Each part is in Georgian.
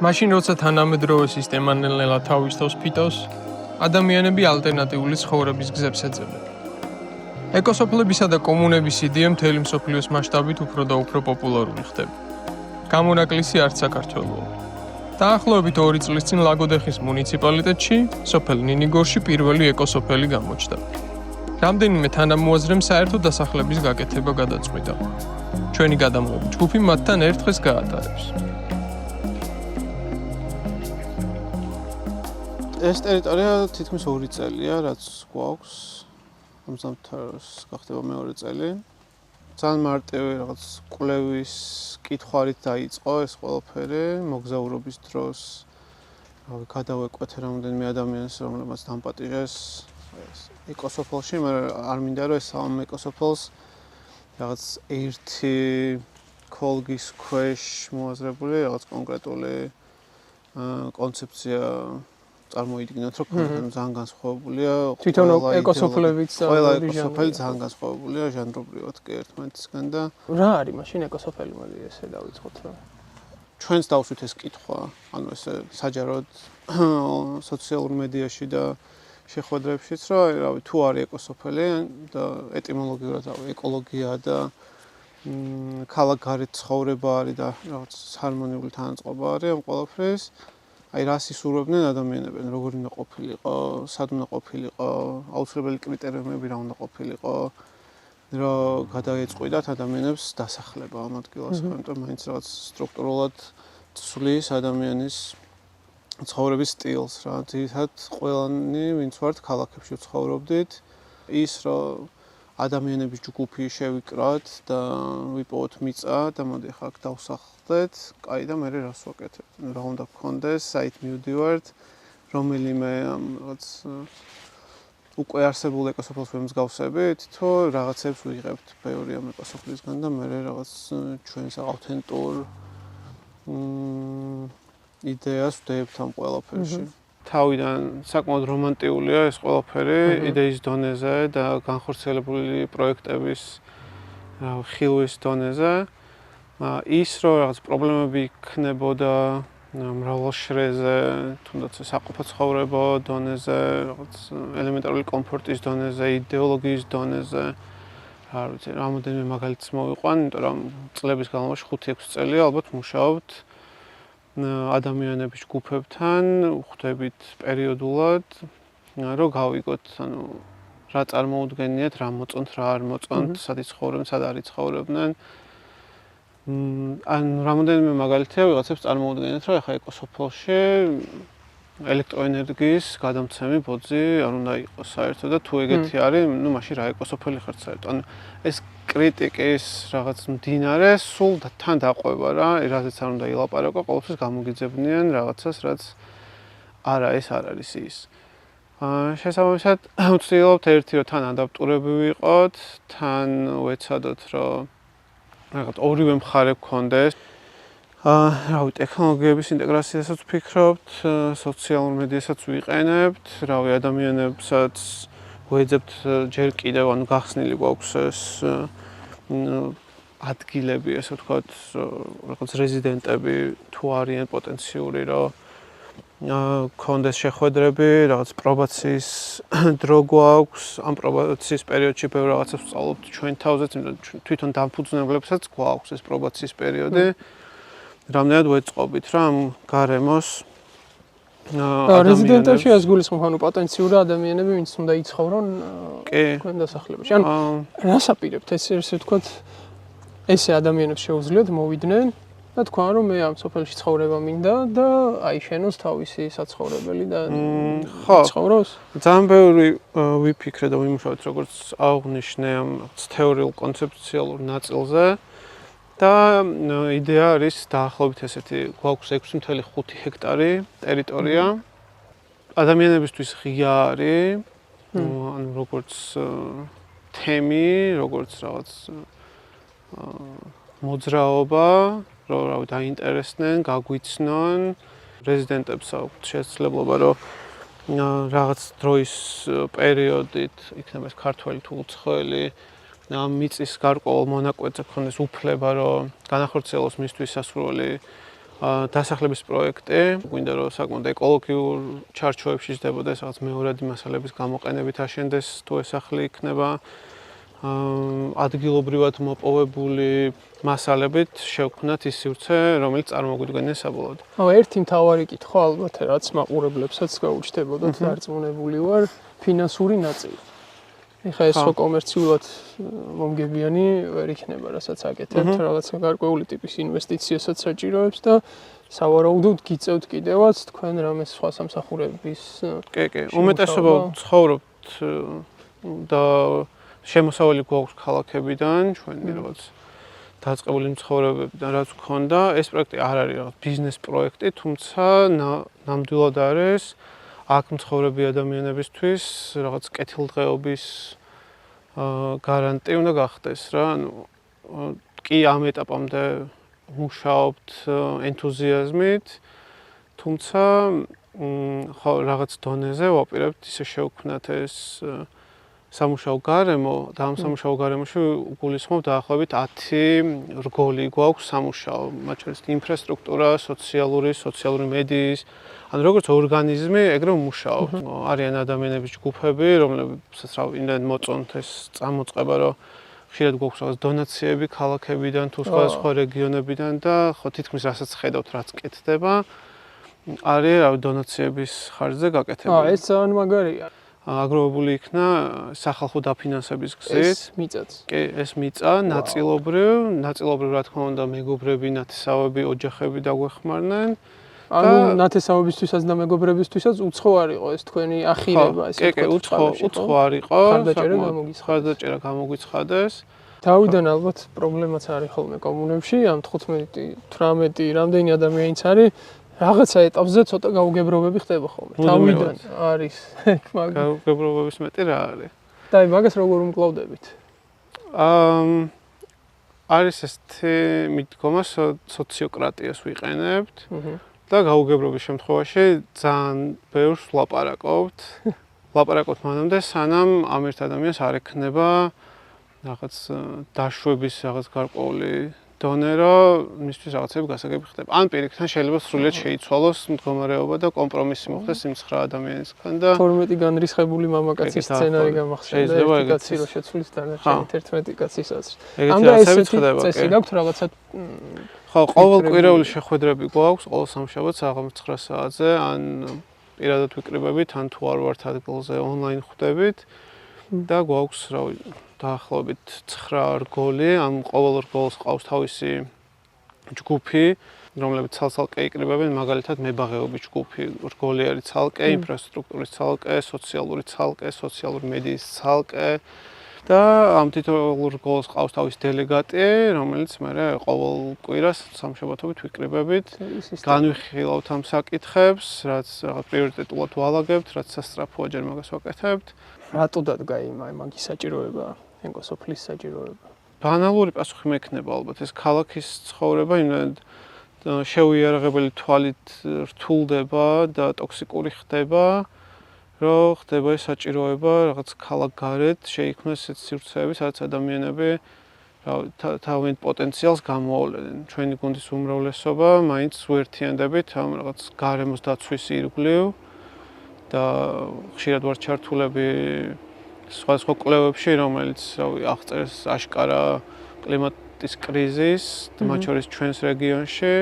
მაშინ როცა თანამედროვე სისტემა ნელ-ნელა თავისთავს ფიტოს, ადამიანები ალტერნატიული ცხოვრების გზებს ეძებენ. ეკოსოფლებისა და კომუნების იდეა მთელი მსოფლიოს მასშტაბით უფრო და უფრო პოპულარული ხდება. გამონაკლისი არც საქართველოა. დაახლოებით 2 წლის წინ ლაგოდეხის მუნიციპალიტეტში, სოფელ ნინიგორში პირველი ეკოსოფელი გამოჩნდა. რამდენიმე თანამოაზრემ საერთო დასახლების გაკეთება გადაწყვიტა. ჩვენი გადამღები ჯგუფი მათთან ერთ დღეს გაატარებს. ეს ტერიტორია თითქმის 2 წელია, რაც გვაქვს. ამჟამად გახდება მეორე წელი. ძალიან მარტივი რაღაც კვლევის კითხვარით დაიწყო ეს ყველაფერი, მოგზაურობის დროს გადავეკვეთე რამდენიმე ადამიანს, რომლებმაც დამპატიჟეს ეკოსოფელში, მაგრამ არ მინდა რომ ეს ამ ეკოსოფელს რაღაც ერთი კოლგის ქვეშ მოაზრებული რაღაც კონკრეტული კონცეფცია წარმოიდგინოთ, რომ ძალიან განსხვავებულია. თვითონ ეკოსოფლებიც ყველა ეკოსოფელი ძალიან განსხვავებულია ჟანრობრივად კი ერთმანეთისგან და რა არის მაშინ ეკოსოფელი, მოდი ესე დავიწყოთ რა. ჩვენს დავსვით ეს კითხვა, ანუ ესე საჯაროდ სოციალურ მედიაში და შეხვედრებშიც, რომ რავი, თუ არის ეკოსოფელი და ეტიმოლოგიურად ეკოლოგია და ქალაქგარეთ ცხოვრება არის და რაღაც ჰარმონიული თანაწყობა არის ამ ყველაფრის. აი რას ისურვებდნენ ადამიანები, როგორ უნდა ყოფილიყო, სად უნდა ყოფილიყო, აუცილებელი კრიტერიუმები რა უნდა ყოფილიყო, რომ გადაეწყვიტათ ადამიანებს დასახლება ამ ადგილას, იმიტომ მაინც რაღაც სტრუქტურულად ცვლის ადამიანის ცხოვრების სტილს რა. ძირითადად ყველანი, ვინც ვართ ქალაქებში ცხოვრობდით, ის რომ ადამიანების ჯგუფი შევიკრათ და ვიპოვოთ მიწა და მოდი ხა აქ დავსახლდეთ, კაი და მე რას ვაკეთებ? რა უნდა გქონდეს, საით მივდივართ, რომელიმე რაღაც უკვე არსებულ ეკოსოფელს ვემსგავსებით, თუ რაღაცებს ვიღებთ ბევრი ამ ეკოსოფლისგან და მე რაღაც ჩვენს ავთენტურ იდეას ვდებთ ამ ყველაფერში. თავიდან საკმაოდ რომანტიულია ეს ყველაფერი იდეის დონეზე და განხორციელებული პროექტების ხილვის დონეზე. ის რომ რაღაც პრობლემები იქნებოდა მრავალშრეზე, თუნდაც საყოფო ცხოვრება დონეზე, რაღაც ელემენტარული კომფორტის დონეზე, იდეოლოგიის დონეზე. არ ვიცი, რამოდენიმე მაგალითს მოვიყვან, იმიტომ რომ წლების განმავლობაში 5-6 წელია ალბათ მუშაობთ ადამიანების ჯგუფებთან, ვხვდებით პერიოდულად, რომ გავიგოთ, ანუ რა წარმოუდგენიათ, რა მოწონთ, რა არ მოწონთ, სად იცხოვრებენ, სად არ იცხოვრებდნენ. ან რამოდენიმე მაგალითია ვიღაცებს წარმოუდგენიათ, რომ ეხა ეკოსოფელში ელექტროენერგიის გადამცემი ბოძი არ უნდა იყოს საერთოდ და თუ ეგეთი არის, ნუ მაშინ რა ეკოსოფელი ხართ საერთოდ. ანუ ეს კრიტიკის რაღაც მდინარე სულ თან დაყვება რა, რაზეც არ უნდა ილაპარაკო, ყოველთვის გამოგიძებნიან რაღაცას, რაც არა ეს არ არის ის. შესაბამისად, ვცდილობთ ერთი რომ თან ადაპტურები ვიყოთ, თან ვეცადოთ რომ რაღაც ორივე მხარე გქონდეს. რავი, ტექნოლოგიების ინტეგრაციასაც ვფიქრობთ, სოციალურ მედიასაც ვიყენებთ, რავი, ადამიანებსაც ვეძებთ ჯერ კიდევ, ანუ გახსნილი გვაქვს ეს ადგილები, ასე ვთქვათ, რაღაც რეზიდენტები თუ არიან პოტენციური, რომ კონდეს შეხვედრები, რაღაც პრობაციის დრო გვაქვს, ამ პრობაციის პერიოდში ბევრ რაღაცას ვსწავლობთ ჩვენ თავზეც, იმიტომ თვითონ დამფუძნებლებსაც გვაქვს ეს პრობაციის პერიოდი. რამდენად ვეწყობით რა ამ გარემოს რეზიდენტებში ეს გულისხმობ, ანუ პოტენციური ადამიანები, ვინც უნდა იცხოვრონ თქვენ დასახლებაში. ანუ რას აპირებთ ესე ვთქვათ, ესე ადამიანებს შეუძლიათ მოვიდნენ და თქვა რომ მე ამ სოფელში ცხოვრება მინდა და აიშენოს თავისი საცხოვრებელი და ცხოვროს. ძალიან ბევრი ვიფიქრე და ვიმუშავეთ როგორც აღვნიშნე ამ თეორიულ კონცეფციალურ ნაწილზე და იდეა არის დაახლოებით ესეთი, გვაქვს 6.5 ჰექტარი ტერიტორია. ადამიანებისთვის ღია არის, ანუ როგორც თემი, როგორც რაღაც მოძრაობა, რომ დაინტერესდნენ, გაგვიცნონ, რეზიდენტებს აქვთ შესაძლებლობა, რომ რაღაც დროის პერიოდით იქნება ეს ქართველი თუ უცხოელი ამ მიწის გარკვეულ მონაკვეთზე ქონდეს უფლება, რომ განახორციელოს მისთვის სასურველი დასახლების პროექტი. გვინდა რომ საკმაოდ ეკოლოგიურ ჩარჩოებში ჯდებოდეს, რაღაც მეორადი მასალების გამოყენებით აშენდეს თუ ეს სახლი იქნება. ადგილობრივად მოპოვებული მასალებით შევქმნათ ის სივრცე, რომელიც წარმოგვიდგენია საბოლოოდ. ერთი მთავარი კითხვა ალბათ, რაც მაყურებლებსაც გაუჩნდებოდათ, დარწმუნებული ვარ, ფინანსური ნაწილი. ეხლა ეს ხო კომერციულად მომგებიანი ვერ იქნება, რასაც აკეთებთ, რაღაცა გარკვეული ტიპის ინვესტიციასაც საჭიროებს და სავარაუდოდ გიწევთ კიდევაც თქვენ რამე სხვა სამსახურების. კი, უმეტესობა ცხოვრობთ და შემოსავალი გვაქვს ქალაქებიდან, ჩვენი რაღაც დაწყებული მცხოვრებებიდან, რაც გქონდა. ეს პროექტი არ არის რაღაც ბიზნეს პროექტი, თუმცა ნამდვილად არის აქ მცხოვრები ადამიანებისთვის რაღაც კეთილდღეობის გარანტი უნდა გახდეს რა. ანუ კი ამ ეტაპამდე მუშაობთ ენთუზიაზმით, თუმცა ხო რაღაც დონეზე ვაპირებთ ისე შევქმნათ ეს სამუშაო გარემო და ამ სამუშაო გარემოში გულისხმობ დაახლოებით 10 რგოლი გვაქვს სამუშაო, მათ შორის ინფრასტრუქტურა, სოციალური მედიის, ანუ როგორც ორგანიზმი, ეგრე ვმუშაობთ. არიან ადამიანების ჯგუფები, რომლებსაც იმდენად მოწონთ ეს წამოწყება, რომ ხშირად გვაქვს რაღაც დონაციები ქალაქებიდან თუ სხვა რეგიონებიდან და ხო თითქმის რასაც ხედავთ, რაც კეთდება, არის რა დონაციების ხარჯზე გაკეთებული. ეს ძალიან მაგარია. აგროვებული იქნა სახალხო დაფინანსების გზით. ეს მიწაც. კი, ეს მიწა ნაწილობრივ რა თქმა უნდა მეგობრები, ნათესავები, ოჯახები დაგვეხმარნენ. ანუ ნათესავებისთვისაც და მეგობრებისთვისაც უცხო არ იყო ეს თქვენი ახირება, ესე ვთქვათ. კი, უცხო არ იყო. ხარდაჭერა გამოგვიცხადეს. თავიდან ალბათ პრობლემაც არის ხოლმე კომუნებში, ამ 15-18 რამდენი ადამიანიც არის. რაღაცა ეტაპზე ცოტა გაუგებრობები ხდება ხოლმე. თავიდან არის მაგრამ გაუგებრობების მეტი რა არის? და მაგას როგორ უმკლავდებით? არის ესეთი მიდგომა სოციოკრატიას ვიყენებთ და გაუგებრობის შემთხვევაში ძალიან ბევრს ვლაპარაკობთ. ვლაპარაკობთ მანამდე, სანამ ამ ერთ ადამიანს არ ექნება რაღაც დაშვების რაღაც გარკვეული დონე, რომ მისთვის რაღაცები გასაგები ხდება. ან პირიქთან შეიძლება სრულიად შეიცვალოს მდგომარეობა და კომპრომისი მოხდეს იმ 9 ადამიანისგან და 12 განრისხებული მამაკაცის სცენარი გამახსენდა. ერთი კაცი რო შეცვლის დანარჩენი 11 კაცის აზრს. ამდა ესეთი წესი გაქვთ რაღაცა ხო, ყოველკვირეული შეხვედრები გვაქვს, ყოველ სამშაბათს საღამოს 9 საათზე, ან პირადად ვიკრიბებით, ან თუ არ ვართ ადგილზე ონლაინ ხვდებით და გვაქვს დაახლოებით 9 რგოლი, ამ ყოველ რგოლს ყავს თავისი ჯგუფი, რომლებიც ცალ-ცალკე იკრიბებენ, მაგალითად მებაღეობის ჯგუფი, რგოლი არის ცალკე, ინფრასტრუქტურის ცალკე, სოციალური ცალკე, სოციალური მედიის ცალკე და ამ თითოეულ რგოლს ყავს თავისი დელეგატი, რომელიც მე ყოველ კვირას სამშაბათობით ვიკრიბებით, განვიხილავთ ამ საკითხებს, რაც რაღაც პრიორიტეტულად ვალაგებთ, რაც სასწრაფოა ჯერ მაგას ვაკეთებთ. რატო დადგა მაგის საჭიროება, სოფლის საჭიროება? ბანალური პასუხი მექნება ალბათ, ეს ქალაქის ცხოვრება იმდენად შეუიარაღებელი თვალით რთულდება და ტოქსიკური ხდება, რომ ხდება ეს საჭიროება რაღაც ქალაქ გარეთ შეიქმნას ესეთ სივრცეები, სადაც ადამიანები თავიანთ პოტენციალს გამოავლენენ. ჩვენი გუნდის უმრავლესობა მაინც ვერთიანდებით ამ რაღაც გარემოს დაცვის ირგვლივ და ხშირად ვარ ჩართულები სხვადასხვა კვლევებში, რომელიც აღწერს აშკარა კლიმატის კრიზისს, მათ შორის ჩვენს რეგიონში.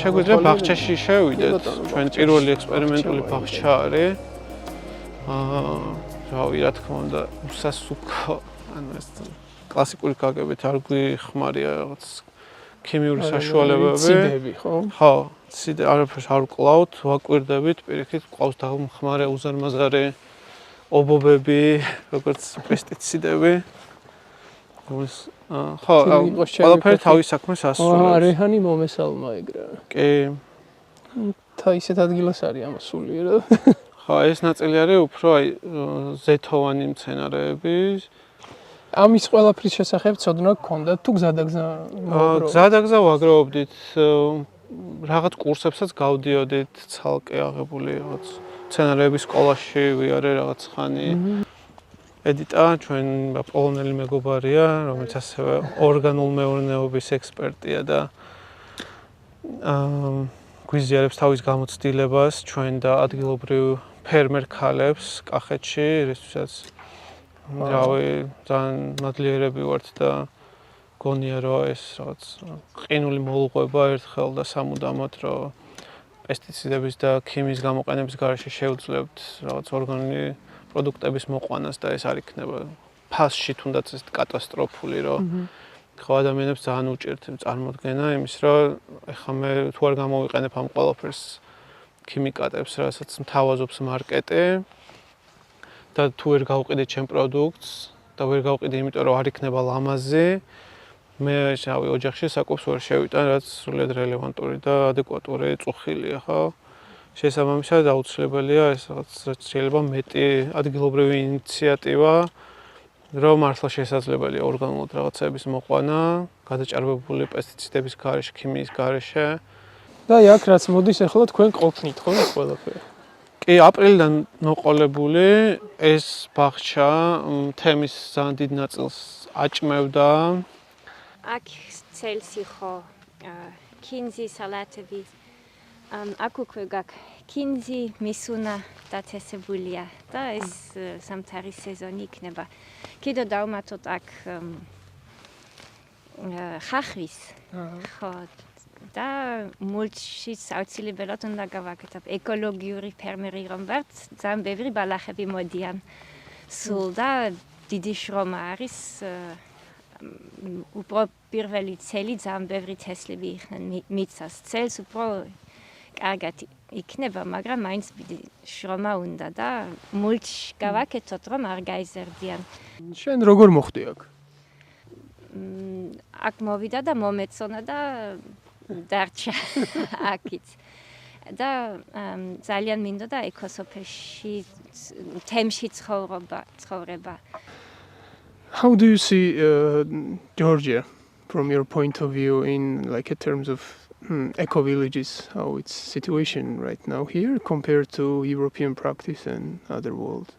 შეგვიძლია ბაღჩაში შევიდეთ. ჩვენ პირველი ექსპერიმენტული ბაღჩა არის. რა თქმა უნდა, უსასუქო, ანუ ეს კლასიკური გაგებით არ გვიხმარია რაღაც ქიმიური საშუალებები. ციდები, ხო? ხო, ციდე არაფერს არ ვკლავთ, ვაკვირდებით, პირიქით ყავს დამხმარე უზარმაზარი ობობები, როგორც პესტიციდები. ხო, ყველაფერი თავის საქმეს ასრულებს. რეჰანი მომესალმა ეგრა. კი. ისეთ ადგილას არის ამასულიერო. ხო, ეს ნაწილი არის უფრო ზეთოვანი მცენარეები. ამის ყველაფრის შესახებ ცოდნა გქონდა თუ გზადაგზა მოაგროვებთ? გზადაგზა ვაგროვებდით, რაღაც კურსებსაც გავდიოდით, ცალკე აღებული რაღაც მცენარეების სკოლაში ვიარე რაღაც ხანი. ედიტა ჩვენ პოლონელი მეგობარია, რომელიც ასევე ორგანულ მეურნეობის ექსპერტია და გვიზიარებს თავის გამოცდილებას ჩვენ და ადგილობრივ ფერმერ ქალებს კახეთში, რისთვისაც ძალიან მადლიერები ვართ და გონია რომ ეს რაღაც ყინული მოლუყვება ერთხელ და სამუდამოდ რომ პესტიციდების და ქიმიის გამოყენების გარეშე შევძლებთ რაღაც ორგანული პროდუქტების მოყვანას და ეს არ იქნება ფასში თუნდაც ეს კატასტროფული რომ ხო ადამიანებს ძალიან უჭირთ წარმოდგენა იმის რომ ეხლა მე თუ არ გამოვიყენებ ამ ყველაფერს ქიმიკატებს რასაც მთავაზობს მარკეტი და თუ ვერ გავყიდე ჩემ პროდუქტს და ვერ გავყიდე იმიტომ რომ არ იქნება ლამაზი მე შავი ოჯახში საკუთს ვერ შევიტან რაც სრულიად რელევანტური და ადეკვატური წუხილია ხო შესაბამისად აუცილებელია ეს რაღაც შეიძლება მეტი ადგილობრივი ინიციატივა რომ მართლა შესაძლებელია ორგანულად რაღაცების მოყვანა გადაჭარბებული პესტიციდების გარეშე ქიმიის გარეშე და აქ რაც მოდის ახლა თქვენ ყოფნით ხო ეს ყველაფერი კი აპრილიდან მოყოლებული ეს ბაღჩა თემის ძალიან დიდ ნაწილს აჭმევდა აქ წელს იყო კინზი სალატები აქ უკვე გაკ კინზი მისუნა დაწესებულია და ეს სამთარის სეზონი იქნება კიდევ დავმატოთ აქ ხახვის ხო და მულჩის აუცილებლად უნდა გავაკეთებ ეკოლოგიური ფერმერი რომ ვართ ძალიან ბევრი ბალახები მოდიან სულ და დიდი შრომა არის უფრო პირველი წელი ძალიან ბევრი თესლები იქნენ მიწას წელს უფრო კარგად იქნება მაგრამ მაინც შრომა უნდა და მულჩ გავაკეთოთ რომ არ გაიზარდიან შენ როგორ მოხდი აქ აქ მოვიდა და მომეწონა და დარჩა აქიც და ძალიან მინდოდა ეკოსოფეში თემში ცხოვრება How do you see Georgia from your point of view in like in terms of eco villages how its situation right now here compared to European practice and other world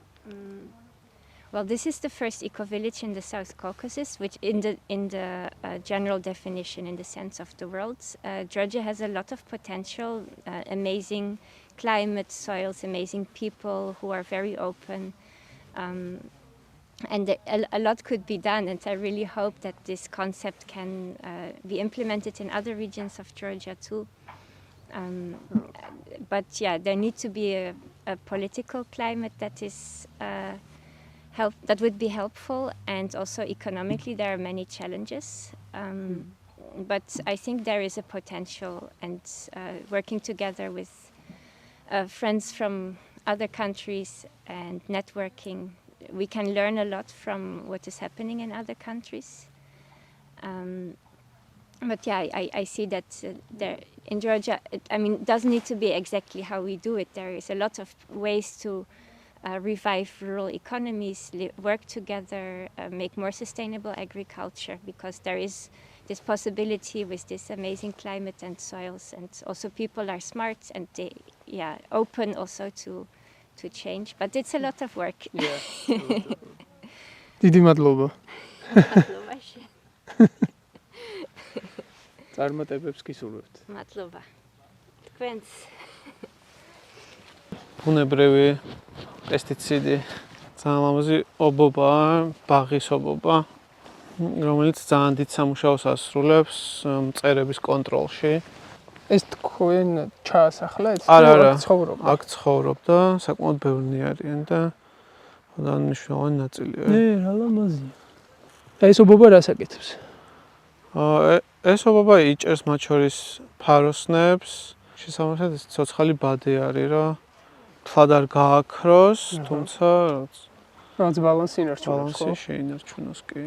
Well, this is the first eco-village in the South Caucasus, which in the general definition, in the sense of the world, Georgia has a lot of potential, amazing climate, soils, amazing people who are very open, and a lot could be done. And I really hope that this concept can be implemented in other regions of Georgia too. But yeah, there needs to be a political climate that is that would be helpful, and also economically there are many challenges. But I think there is a potential, and working together with friends from other countries and networking, we can learn a lot from what is happening in other countries. But yeah, I see that there in Georgia, it doesn't need to be exactly how we do it. There is a lot of ways to revive rural economies, work together, make more sustainable agriculture, because there is this possibility with this amazing climate and soils, and also people are smart and they open also to change, but it's a lot of work. დიდი მადლობა. წარმატებებს გისურვებთ. მადლობა. თქვენს ბუნებრივი პესტიციდი ძალიან ლამაზი ობობა, ბაღის ობობა, რომელიც ძალიან დიდ სამუშაოს ასრულებს მწერების კონტროლში. ეს თქვენ ჩაასახლეთ? არა, ცხოვრობ. აქ ცხოვრობდა, საკმაოდ ბევრი არიან და ძალიან მნიშვნელოვანი ნაწილია. რა ლამაზია. ეს ობობა რას აკეთებს? ეს ობობა იჭერს მათ შორის ფაროსნებს, შესაბამისად ეს ცოცხალი ბადე არის, რომ თლად არ გააქროს, თუმცა რაღაც ბალანსი ინარჩუნებს, ბალანსი შეინარჩუნოს კი.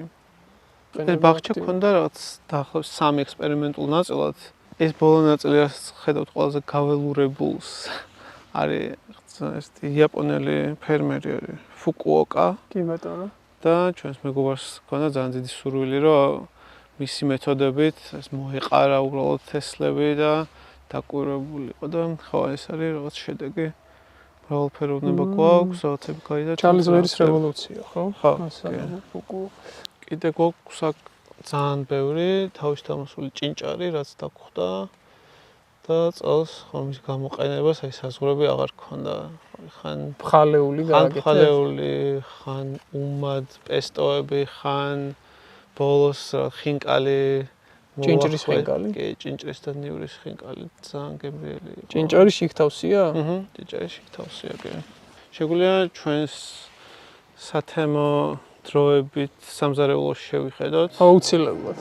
ეს ბაღჩა ქონდა რაღაც დაახლოებით 3 ექსპერიმენტულ ნაწილად. ეს ბოლო ნაწილი რაც ხედავთ ყველაზე გაველურებულს არის ეს იაპონელი ფერმერი არის ფუკუოკა. კი ბატონო. და ჩვენს მეგობარს ქონდა ძალიან დიდი სურვილი, რომ მისი მეთოდებით ეს მოეყარა უბრალოდ თესლები და დაკვირვებულიყო და ხო ეს არის რაღაც შედეგი. მრავალფეროვნება გვაქვს, რაღაცები გაიდა. ჩარლზ ვერის რევოლუცია, ხო? ხო. ფუკუ. კიდე გვაქვს აქ ძალიან ბევრი თავისთავად ჭინჭარი, რაც დაგხვდა და წელს ხომის გამოყენებას აი საზღვრები აღარ ქონდა. ხან ფხალეული გააკეთე. ფხალეული, ხან უმად პესტოები, ხან ბოლოს ხინკალი ჭინჭრის ხინკალი? კი, ჭინჭრის და ნივრის ხინკალი ძალიან გემრიელი იყო. ჭინჭარი შიგთავსია? ჭინჭარი შიგთავსია, კი. შეგვიძლია ჩვენს სათემო დროებით სამზარეულოში შევიხედოთ. აუცილებლად.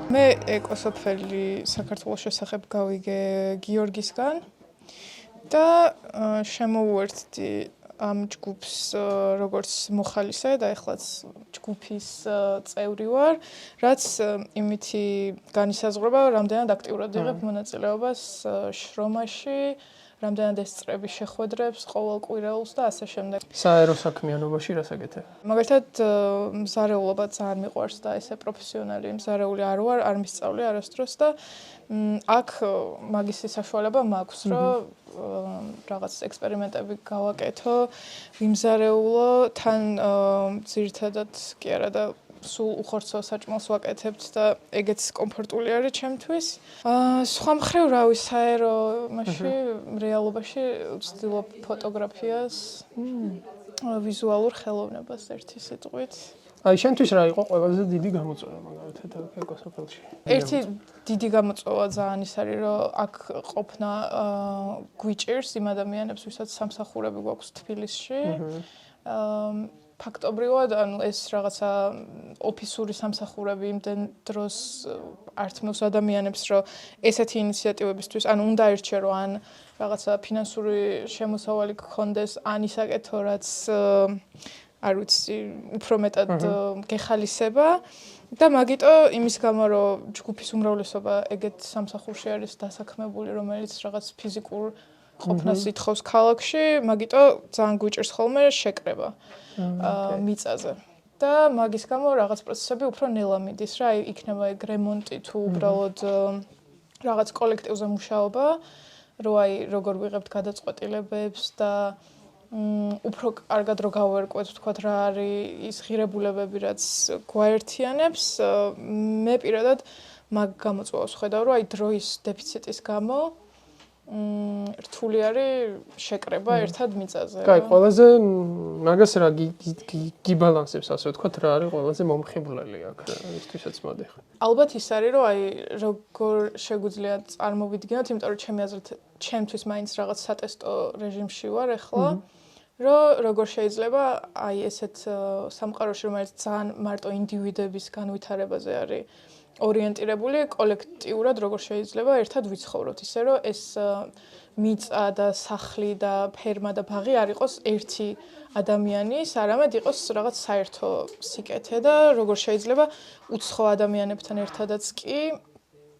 მე ეკოსოფელი საქართველოს შესახებ გავიგე გიორგისგან და შემოვუერთდი ამ ჯგუფს როგორც მოხალისე და ეხლაც ჯგუფის წევრი ვარ, რაც იმითი განისაზღვრება, რამდენად აქტიურად იღებ მონაწილეობას შრომაში, რამდენად ესწრები შეხვედრებს, ყოველ კვირაულს და ასე შემდეგ. საერო საქმიანობაში რას აკეთებ? მაგალითად, მზარეულობა ძალიან მიყვარს და ესე პროფესიონალი მზარეული არ ვარ, არ მისწავლე არასდროს და აქ მაგისტრის საშუალება მაქვს, რომ რაღაც ექსპერიმენტები გავაკეთო, ვიმზარეულო, თან ძირითადად კი არა და სულ უხორცო საჭმელს ვაკეთებთ და ეგეც კომფორტული არის ჩემთვის. სხვა მხრივ, რავი, საერო მასში რეალობაში ვცდილობ ფოტოგრაფიას, ვიზუალურ ხელოვნებას ერთი სიტყვით. აი შენთვის რა იყო ყველაზე დიდი გამოწვევა მაგალითად ეკოსოფელში? ერთი დიდი გამოწვევა ძალიან ის არის, რომ აქ ყოფნა გვიჭირს იმ ადამიანებს, ვისაც სამსახურები გვაქვს თბილისში. ფაქტობრივად, ანუ ეს რაღაცა ოფისური სამსახურები იმდენ დროს ართმევს ადამიანებს, რომ ესეთი ინიციატივებისთვის, ანუ უნდა ერჩიო, რომ ან რაღაცა ფინანსური შემოსავალი გქონდეს, ან ისაკეთო, რაც არ ვიცი, უფრო მეტად გეხალისება და მაგიტო იმის გამო, რომ ჯგუფის უმრავლესობა ეგეთ სამსახურში არის დასაქმებული, რომელიც რაღაც ფიზიკურ ყოფნას ითხოვს ქალაქში, მაგიტო ძალიან გვიჭირს ხოლმე შეკრება მიწაზე. და მაგის გამო რაღაც პროცესები უფრო ნელა მიდის რა, იქნება ეგ რემონტი თუ უბრალოდ რაღაც კოლექტივზე მუშაობა, რომ აი როგორ ვიღებთ გადაწყვეტილებებს და უფრო კარგად რო გავერკვეთ, ვთქვათ რა არის ის ღირებულებები, რაც გვაერთიანებს. მე პირადად მაგ გამოწვევას ხედავ, რომ აი დროის დეფიციტის გამო რთული არის შეკრება ერთად მიწაზე. კაი, ყველაზე მაგას რა გიბალანსებს, ასე ვთქვათ, რა არის ყველაზე მომხიბვლელი აქ ისთვისაც მოდიხარ. ალბათ ის არის, რომ აი როგორ შეგვიძლია წარმოვიდგინოთ, იმიტომ რომ ჩემი აზრით ჩემთვის მაინც რაღაც სატესტო რეჟიმში ვარ ახლა, რომ როგორ შეიძლება აი ესეთ სამყაროში, რომელიც ძალიან მარტო ინდივიდების განვითარებაზე არის ორიენტირებული, კოლექტიურად როგორ შეიძლება ერთად ვიცხოვროთ, ისე რომ ეს მიწა და სახლი და ფერმა და ბაღი არ იყოს ერთი ადამიანის, არამედ იყოს რაღაც საერთო სიკეთე და როგორ შეიძლება უცხო ადამიანებთან ერთადაც კი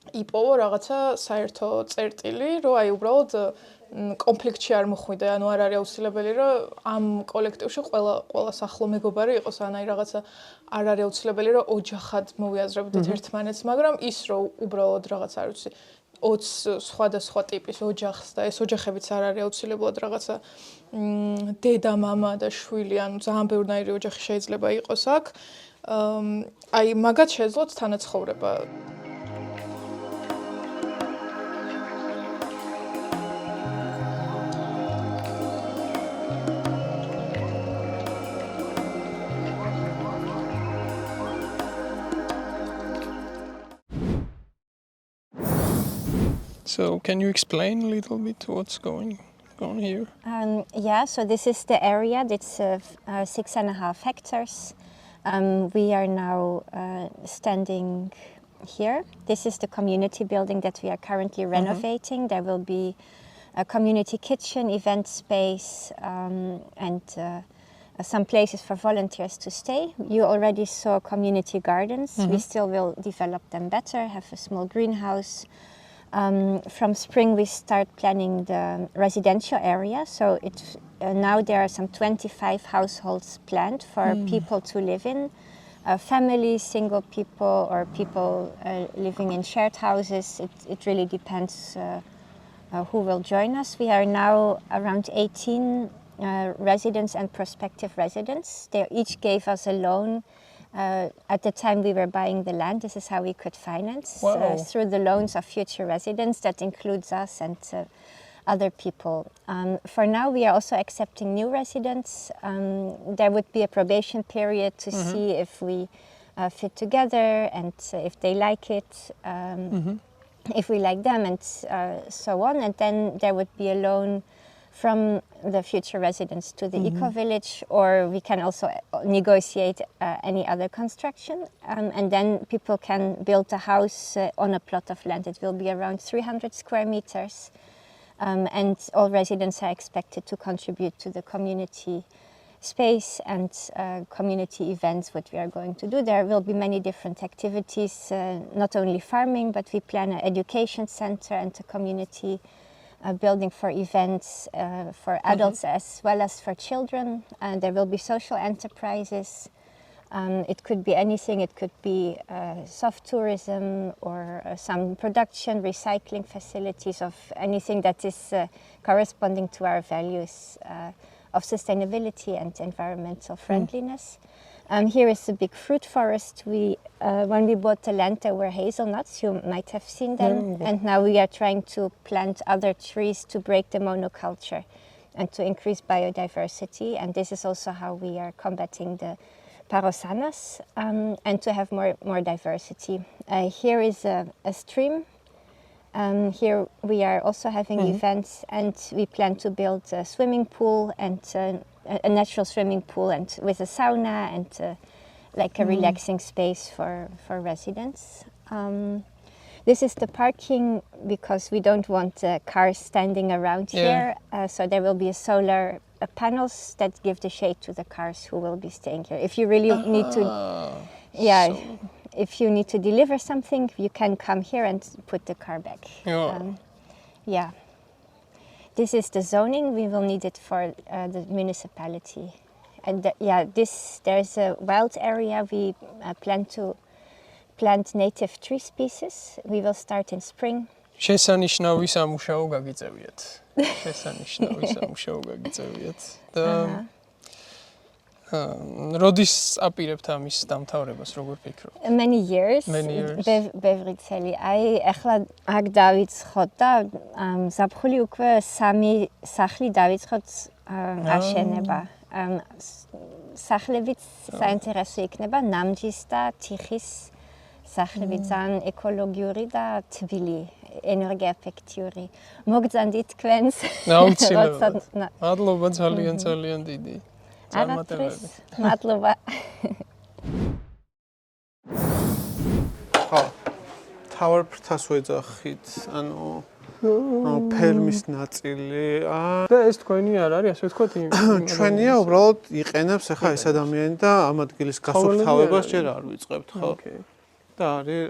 იპოვო რაღაცა საერთო წერტილი, რომ აი უბრალოდ კონფლიქტში არ მოხვიდე, ანუ არ არის აუცილებელი, რომ ამ კოლექტივში ყველა სახლო მეგობარი იყოს, ან აი რაღაცა არ არის აუცილებელი, რომ ოჯახად მოვიაზრებდეთ ერთმანეთს, მაგრამ ის რომ უბრალოდ რაღაც არ ვიცი 20 სხვადასხვა ტიპის ოჯახს და ეს ოჯახებიც არ არის აუცილებლად რაღაცა დედა, მამა და შვილი, ანუ ძალიან ბევრნაირი ოჯახი შეიძლება იყოს აქ. აი მაგათ შეძლოთ თანაცხოვრება. So can you explain a little bit what's going on here? Yeah, so this is the area. It's 6.5 hectares. We are now standing here. This is the community building that we are currently renovating. There will be a community kitchen, event space, and some places for volunteers to stay. You already saw community gardens. We still will develop them better, have a small greenhouse. From spring we start planning the residential area, so now there are some 25 households planned for people to live in, families, single people, or people living in shared houses. It really depends who will join us. We are now around 18 residents and prospective residents. They each gave us a loan. At the time we were buying the land, this is how we could finance through the loans of future residents. That includes us and other people. For now, we are also accepting new residents. There would be a probation period to see if we fit together and if they like it, if we like them, and so on. And then there would be a loan from the future residents to the eco-village, or we can also negotiate any other construction. And then people can build a house on a plot of land. It will be around 300 square meters. And all residents are expected to contribute to the community space and community events, what we are going to do. There will be many different activities, not only farming, but we plan an education center and a community building for events for adults as well as for children. There will be social enterprises. It could be anything. It could be soft tourism or some production, recycling facilities of anything that is corresponding to our values of sustainability and environmental friendliness. Here is a big fruit forest. When we bought the land, there were hazelnuts. You might have seen them. And now we are trying to plant other trees to break the monoculture and to increase biodiversity. And this is also how we are combating the parosanas and to have more diversity. Here is a stream. Here we are also having events, and we plan to build a swimming pool and a natural swimming pool, and with a sauna and like a relaxing space for residents. This is the parking, because we don't want cars standing around here. So there will be solar panels that give the shade to the cars who will be staying here. If you really need to, if you need to deliver something, you can come here and put the car back. This is the zoning. We will need it for the municipality. And there's a wild area. We plan to plant native tree species. We will start in spring. შესანიშნავი სამუშაო გაგიწევიათ. შესანიშნავი სამუშაო გაგიწევიათ. და როდის აპირებთ ამის დამთავრებას, როგორ ფიქრობთ? Many years. ბევრი წელი. აი, ახლა აქ დავიწყოთ და ზაფხული უკვე 3 სახლი დავიწყოთ აშენება. სახლებიც საინტერესო იქნება, ნამჯის და თიხის სახლები, ძალიან ეკოლოგიური და თბილი, ენერგიაეფექტიური. მოგძანდით თქვენს. აუცილებლად. მადლობა ძალიან დიდი. წარმატებები. მადლობა. ხო. თავარ ფრთას ვეძახით, ანუ ფერმის ნაწილი. და ეს თქვენი არ არის, ასე ვთქვათ, ჩვენია უბრალოდ იყენებს ახლა ეს ადამიანი და ამ ადგილის გასუფთავებას ჯერ არ ვიწყებთ, ხო? და არის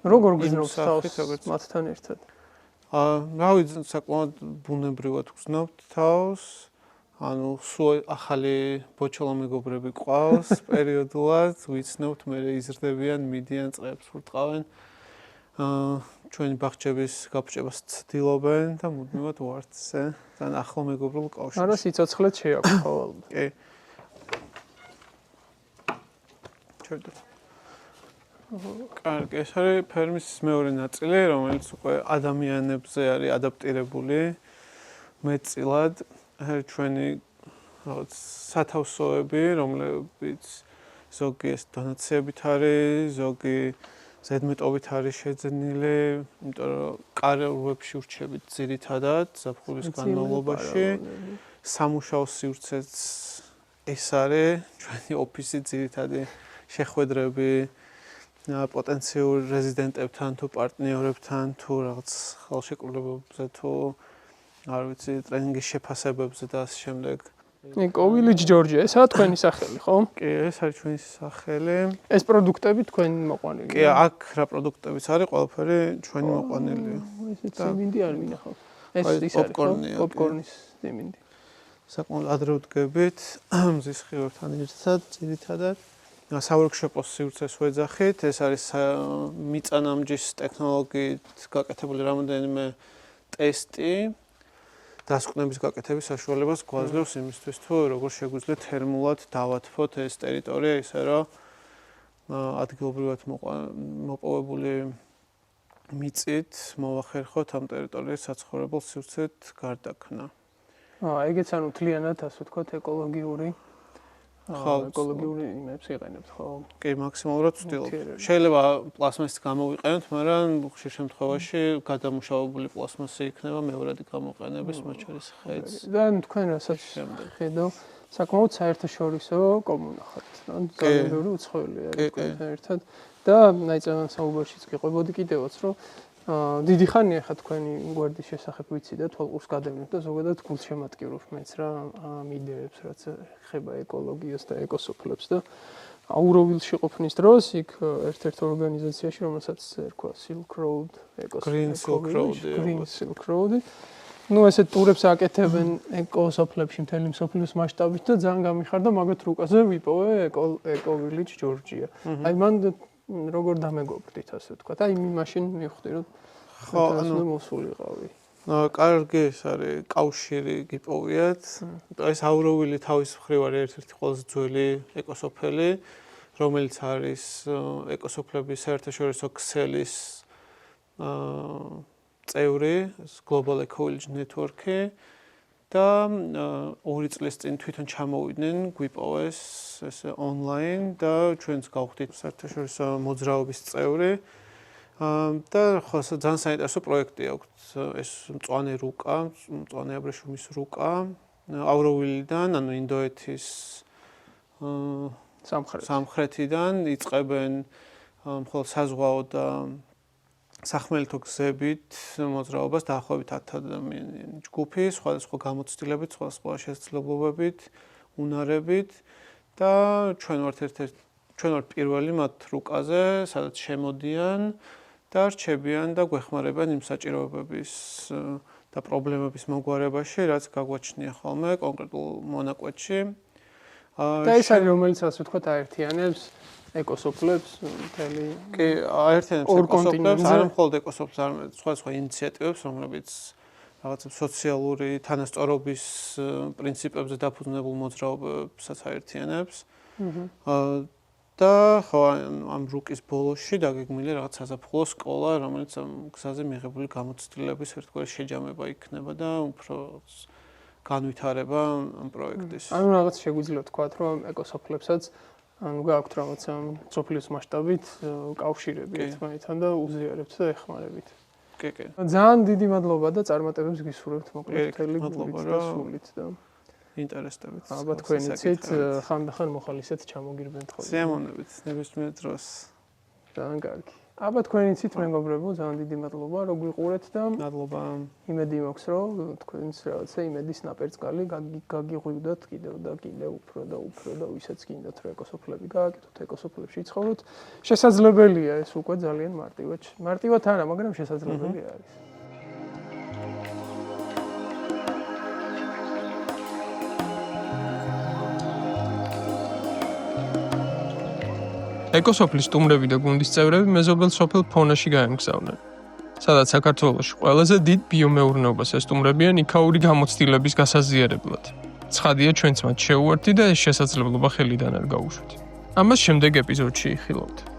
როგორ გძნობთ თავს მათთან ერთად? რავი, საკმაოდ ბუნებრივად გძნობთ თავს. ანუ სულ ახალი ბოჩოლა მეგობრები ყავს პერიოდულად, ვიცნობთ, მე იზრდებიან, მიდიან, წყებს ვრტყავენ. ჩვენი ბაღჩების გაფრჩებას ცდილობენ და მუდმივად ვართ ესე თან ახლო მეგობრულ კავშირში. არა, სიცოცხლეც შეაქვს ხო ალბათ. კი. ჩერდოთ. კარგი, ეს არის ფერმის მეორე ნაწილი, რომელიც უკვე ადამიანებზე არის ადაპტირებული მეტწილად. ჩვენი რაღაც სათავსოები, რომლებიც ზოგი ეს დონაციებით არის, ზოგი ზედმეტობით არის შეძენილი, იმიტომ რომ კარერვებში ვრჩებით ძირითადად ზაფხულის განმავლობაში. სამუშაო სივრცეც ეს არის, ჩვენი ოფისი ძირითადი შეხვედრები პოტენციურ რეზიდენტებთან თუ პარტნიორებთან თუ რაღაც ხელშეკრულებებზე თუ არ ვიცი, ტრენინგის შეფასებებზე და ასე შემდეგ. ეკოვილიჯ ჯორჯია, ესაა თქვენი სახელი, ხო? კი, ეს არის ჩვენი სახელი. ეს პროდუქტები თქვენი მოყვანილია. კი, აქ რა პროდუქტებიც არის, ყველაფერი ჩვენი მოყვანილია. ესეც ციმინდი არ მინახავს. ეს ის არის, პოპკორნის ციმინდი. საკმაოდ ადრე ვდგებით, მზის ხილვებთან ერთად, ძირითადად. საურქშოპოს სივრცეს ვეძახით, ეს არის მიწანამჯის ტექნოლოგიით გაკეთებული რამოდენიმე ტესტი. დასკვნების გაკეთების საშუალებას გვაძლევს იმისთვის, თუ როგორ შეგვიძლია თერმულად დავათფოთ ეს ტერიტორია, ისე რომ ადგილობრივად მოპოვებული მიწით მოვახერხოთ ამ ტერიტორიის საცხოვრებელ სივრცეთ გარდაქმნა. ეგეც ანუ თლიანად ასე ვთქვათ ეკოლოგიური ეკოლოგიური იმებს იყენებთ, ხო? კი, მაქსიმალურად ვცდილობ. შეიძლება პლასმასით გამოვიყენოთ, მაგრამ ხშირ შემთხვევაში გადამუშავებული პლასმასი იქნება მეორადი გამოყენების, მათ შორის ხეც. და თქვენ რასაც ხედავ, საკმაოდ საერთაშორისო კომუნა ხართ. ანუ ძალიან ბევრი უცხოელი არის თქვენთან ერთად და ნაიწევან საუბარშიც გიყვებოდი კიდევაც, რომ დიდი ხანია ხა თქვენი გვერდის შესახებ ვიცი და თვალყურს გადავნით და ზოგადად გულშემატკივრობ მეც რა ამ იდეებს, რაც ეხება ეკოლოგიას და ეკოსოფლებს და აუროვილში ყოფნის დროს იქ ერთ-ერთ ორგანიზაციაში, რომელსაც ერქვა Silk Road, Green Silk Road. Ну, ესეთ ტურებს აკეთებენ ეკოსოფლებში მთელი მსოფლიოს მასშტაბით და ძალიან გამიხარდა მაგათ რუკაზე ვიპოვე ეკოვილიჯ ჯორჯია. აი მან როგორ დამეგობრდით ასე ვთქვათ. აი მაშინ მივხვდი რომ ხო, ანუ მოსულიყავი. კარგი ეს არის კავშირი გიპოვიათ. ეს აუროვილი თავის მხრივ არის ერთ-ერთი ყველაზე ძველი ეკოსოფელი, რომელიც არის ეკოსოფლების საერთაშორისო ქსელის წევრი, Global Ecology Network-ი და 2 წლის წინ თვითონ ჩამოვიდნენ, გვიპოვეს ესე ონლაინ და ჩვენც გავხდით საერთაშორისო მოძრაობის წევრი. და ხო ძალიან საინტერესო პროექტი აქვს. ეს მწვანე რუკა, მწვანე აბრეშუმის რუკა, აუროვილიდან, ანუ ინდოეთის სამხრეთიდან იწყებენ მხოლოდ საზღვაო და სახმელეთო გზებით მოძრაობას დაახლოებით 10 ადამიანიანი ჯგუფი, სხვადასხვა გამოცდილებით, სხვადასხვა შესაძლებლობებით, უნარებით და ჩვენ ვართ პირველი მათ რუკაზე, სადაც შემოდიან და რჩებიან და გვეხმარებიან იმ საჭიროებების და პრობლემების მოგვარებაში, რაც გაგვაჩნია ხოლმე კონკრეტულ მონაკვეთში. და ეს არის რომელიც ასე ვთქვათ აერთიანებს ეკოსოფლებს მთელი კი აერთიანებს ეკოსოფლებს, არა მხოლოდ ეკოსოფლებს, არამედ სხვა ინიციატივებს, რომლებიც რაღაც სოციალური თანასწორობის პრინციპებზე დაფუძნებულ მოძრაობებსაც აერთიანებს. და ხო ამ რუკის ბოლოში დაგეგმილია რაღაც საზაფხულო სკოლა, რომელიც ამ გზაზე მიღებული გამოცდილების ერთგვარი შეჯამება იქნება და უფრო განვითარება ამ პროექტის. ანუ რაღაც შეგვიძლია ვთქვათ, რომ ეკოსოფლებსაც ანუ გააქვთ რაღაცა სოფლის მასშტაბით კავშირები ერთმანეთთან და უზიარებთ და ეხმარებით. კი, კი. ძალიან დიდი მადლობა და წარმატებებს გისურვებთ მოკლედ მთელი გულით და სულით და ინტერესდებით. ალბათ თქვენიცით ხანდახან მოხალისეთ ჩამოგირბენთ ხოლმე. სიამოვნებით, ნებისმიერ დროს. ძალიან კარგი. აბა თქვენი ცით მეგობრებო, ძალიან დიდი მადლობა, რომ გვიყურეთ და მადლობა. იმედი მაქვს, რომ თქვენს რაღაცა იმედის ნაპერწკალი გაგიღვივდათ კიდევ და კიდევ უფრო და უფრო და ვისაც გინდათ რომ ეკოსოფლები გააკეთოთ, ეკოსოფლებში ცხოვროთ. შესაძლებელია ეს უკვე ძალიან მარტივად არა, მაგრამ შესაძლებელი არის. ეკოსოფლის სტუმრები და გუნდის წევრები მეზობელ სოფელ ფონაში გაემგზავრნენ, სადაც საქართველოში ყველაზე დიდ ბიომეურნეობას ესტუმრებიან იქაური გამოცდილების გასაზიარებლად. ცხადია ჩვენც მათ შეუერთდი და ეს შესაძლებლობა ხელიდან არ გაუშვით. ამას შემდეგ ეპიზოდში იხილავთ.